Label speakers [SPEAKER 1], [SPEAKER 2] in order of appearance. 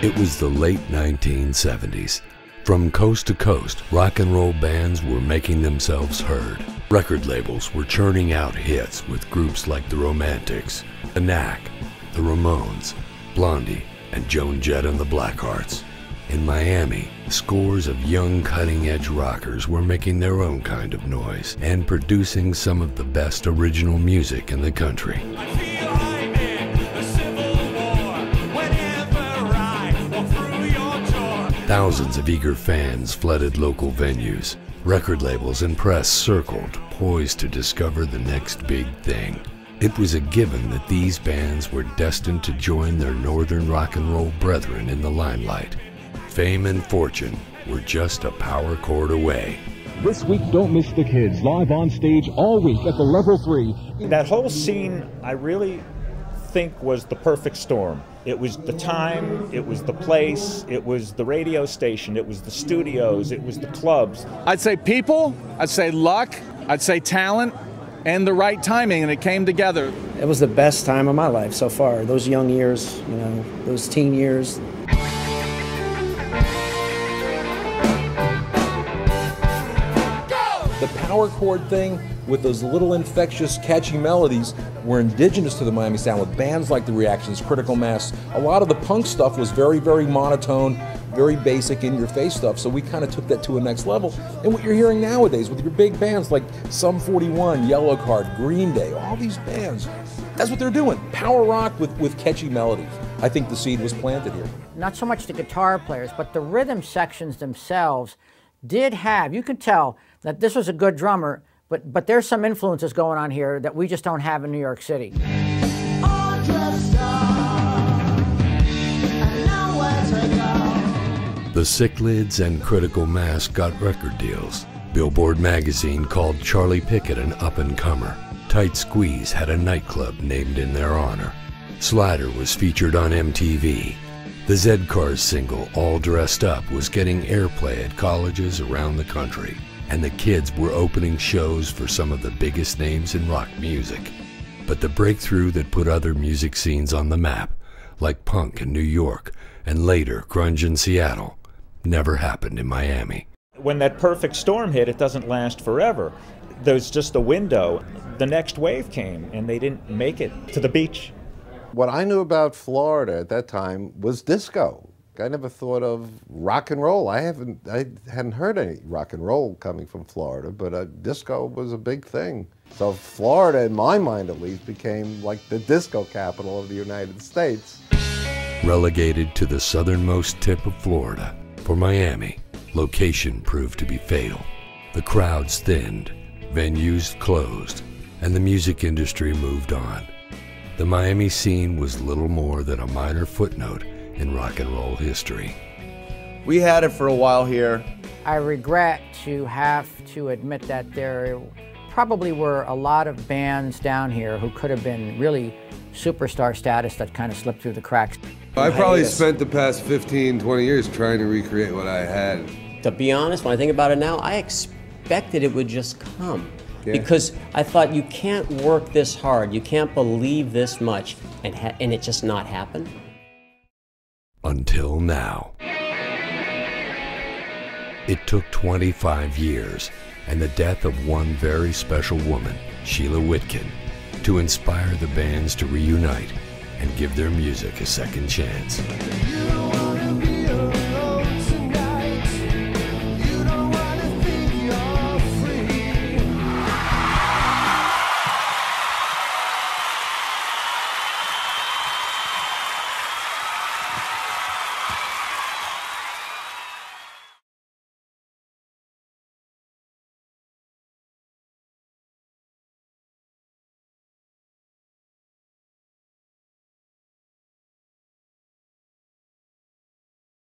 [SPEAKER 1] It was the late 1970s. From coast to coast, rock and roll bands were making themselves heard. Record labels were churning out hits with groups like the Romantics, the Knack, the Ramones, Blondie, and Joan Jett and the Blackhearts. In Miami, scores of young cutting-edge rockers were making their own kind of noise and producing some of the best original music in the country. Thousands of eager fans flooded local venues. Record labels and press circled, poised to discover the next big thing. It was a given that these bands were destined to join their northern rock and roll brethren in the limelight. Fame and fortune were just a power chord away.
[SPEAKER 2] This week, don't miss the Kids, live on stage all week at the Level 3.
[SPEAKER 3] That whole scene, I really think, was the perfect storm. It was the time, it was the place, it was the radio station, it was the studios, it was the clubs.
[SPEAKER 4] I'd say people, I'd say luck, I'd say talent, and the right timing, and it came together.
[SPEAKER 5] It was the best time of my life so far. Those young years, you know, those teen years.
[SPEAKER 6] The power chord thing with those little infectious, catchy melodies were indigenous to the Miami sound with bands like The Reactions, Critical Mass. A lot of the punk stuff was very, very monotone, very basic, in-your-face stuff, so we kind of took that to a next level. And what you're hearing nowadays with your big bands like Sum 41, Yellow Card, Green Day, all these bands, that's what they're doing. Power rock with catchy melodies. I think the seed was planted here.
[SPEAKER 7] Not so much the guitar players, but the rhythm sections themselves did have, you could tell that this was a good drummer, but there's some influences going on here that we just don't have in New York City.
[SPEAKER 1] The Cichlids and Critical Mass got record deals. Billboard magazine called Charlie Pickett an up-and-comer. Tight Squeeze had a nightclub named in their honor. Slyder was featured on MTV. The Z-Cars single, All Dressed Up, was getting airplay at colleges around the country, and the Kids were opening shows for some of the biggest names in rock music. But the breakthrough that put other music scenes on the map, like punk in New York and later grunge in Seattle, never happened in Miami.
[SPEAKER 3] When that perfect storm hit, it doesn't last forever. There's just a window. The next wave came, and they didn't make it to the beach.
[SPEAKER 8] What I knew about Florida at that time was disco. I never thought of rock and roll. I hadn't heard any rock and roll coming from Florida, but disco was a big thing. So Florida, in my mind at least, became like the disco capital of the United States.
[SPEAKER 1] Relegated to the southernmost tip of Florida, for Miami, location proved to be fatal. The crowds thinned, venues closed, and the music industry moved on. The Miami scene was little more than a minor footnote in rock and roll history.
[SPEAKER 9] We had it for a while here.
[SPEAKER 7] I regret to have to admit that there probably were a lot of bands down here who could have been really superstar status that kind of slipped through the cracks.
[SPEAKER 10] I probably spent the past 15, 20 years trying to recreate what I had.
[SPEAKER 11] To be honest, when I think about it now, I expected it would just come.
[SPEAKER 10] Yeah.
[SPEAKER 11] Because I thought, you can't work this hard, you can't believe this much, and it just not happen.
[SPEAKER 1] Until now. It took 25 years and the death of one very special woman, Sheila Whitkin, to inspire the bands to reunite and give their music a second chance.